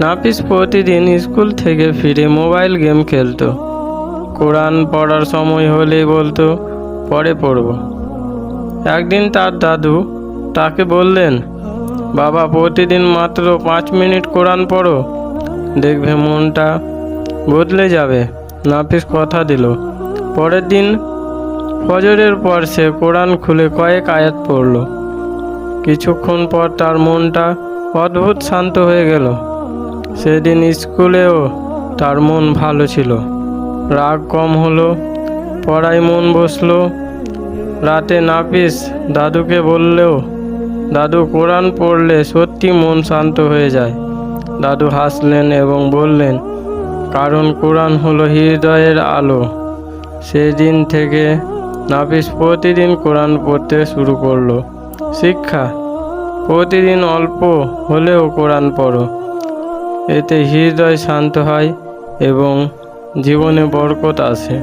নাফিস প্রতিদিন স্কুল থেকে ফিরে মোবাইল গেম খেলতো। কোরআন পড়ার সময় হলেই বলতো, পরে পড়ব। একদিন তার দাদু তাকে বললেন, বাবা, প্রতিদিন মাত্র 5 মিনিট কোরআন পড়ো, দেখবে মনটা বদলে যাবে। নাফিস কথা দিল। পরের দিন ফজরের পর সে কোরআন খুলে কয়েক আয়াত পড়ল। কিছুক্ষণ পর তার মনটা অদ্ভুত শান্ত হয়ে গেল। সেদিন স্কুলেও তার মন ভালো ছিল, রাগ কম হলো, পড়ায় মন বসলো। রাতে নাফিস দাদুকে বললেও, দাদু, কোরআন পড়লে সত্যি মন শান্ত হয়ে যায়। দাদু হাসলেন এবং বললেন, কারণ কোরআন হলো হৃদয়ের আলো। সেদিন থেকে নাফিস প্রতিদিন কোরআন পড়তে শুরু করলো। শিক্ষা: প্রতিদিন অল্প হলেও কোরআন পড়ো, এতে হৃদয় শান্ত হয় এবং জীবনে বরকত আসে।